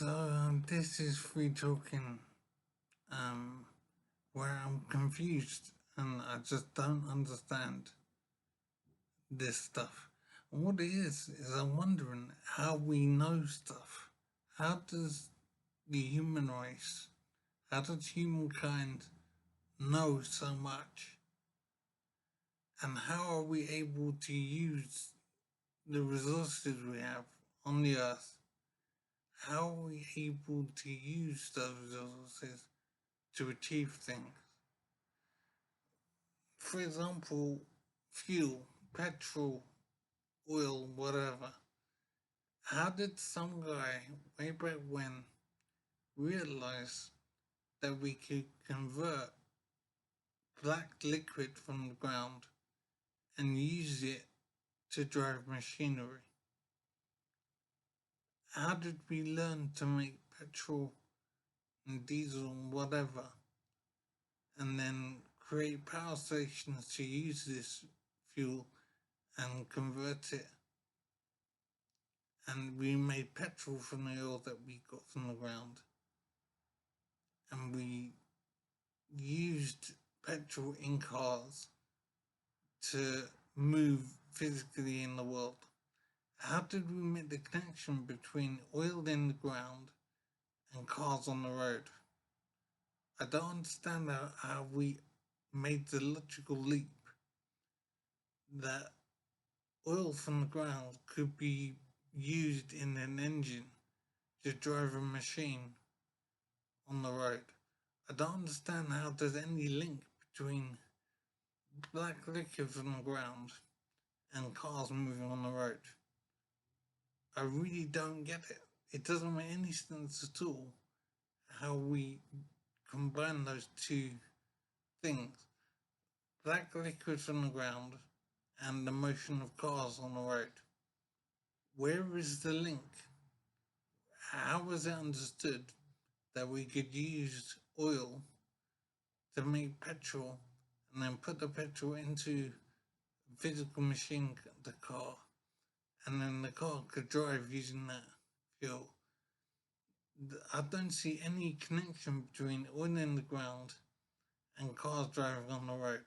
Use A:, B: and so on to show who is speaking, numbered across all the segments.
A: This is free talking, um, where I'm confused and I just don't understand this stuff. And what it is I'm wondering how we know stuff. How does the human race, how does humankind know so much? And how are we able to use the resources we have on the earth? How are we able to use those resources to achieve things? For example, fuel, petrol, oil, whatever. How did some guy way back when realize that we could convert black liquid from the ground and use it to drive machinery? How did we learn to make petrol and diesel and whatever, and then create power stations to use this fuel and convert it? And we made petrol from the oil that we got from the ground. And we used petrol in cars to move physically in the world. How did we make the connection between oil in the ground and cars on the road? I don't understand how we made the logical leap that oil from the ground could be used in an engine to drive a machine on the road. I don't understand how there's any link between black liquid from the ground and cars moving on the road. I really don't get it. It doesn't make any sense at all how we combine those two things. Black liquid from the ground and the motion of cars on the road. Where is the link? How was it understood that we could use oil to make petrol and then put the petrol into a physical machine, the car, and then the car could drive using that fuel? I don't see any connection between oil in the ground and cars driving on the road.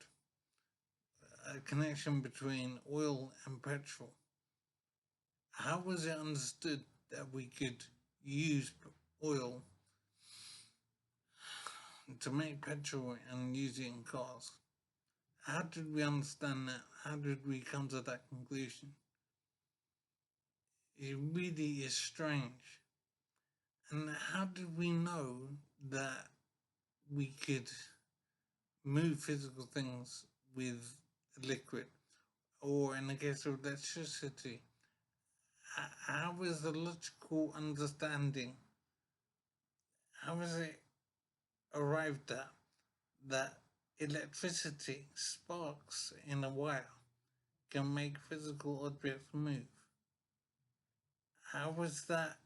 A: A connection between oil and petrol. How was it understood that we could use oil to make petrol and use it in cars? How did we understand that? How did we come to that conclusion? It really is strange. And how did we know that we could move physical things with liquid? Or in the case of electricity, how is the logical understanding, how is it arrived at that electricity, sparks in a wire, can make physical objects move? How was that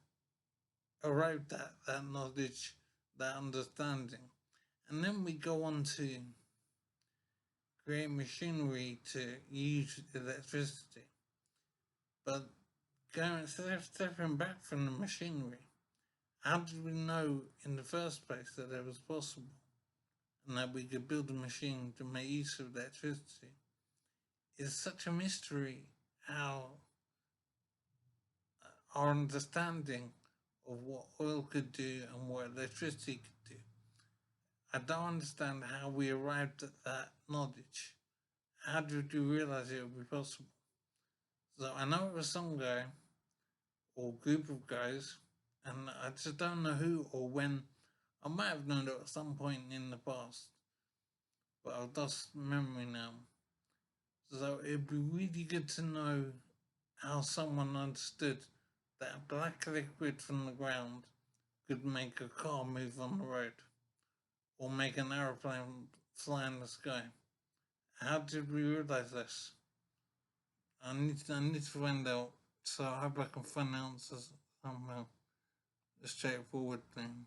A: arrived at, that knowledge, that understanding? And then we go on to create machinery to use electricity. But stepping back from the machinery, how did we know in the first place that it was possible and that we could build a machine to make use of electricity? It's such a mystery how our understanding of what oil could do and what electricity could do. I don't understand how we arrived at that knowledge. How did we realize it would be possible? So I know it was some guy or group of guys, and I just don't know who or when. I might have known it at some point in the past, but I've lost memory now. So it'd be really good to know how someone understood that black liquid from the ground could make a car move on the road or make an aeroplane fly in the sky. How did we realize this? I need to find out, so I hope I can find the answers somehow. A straightforward thing.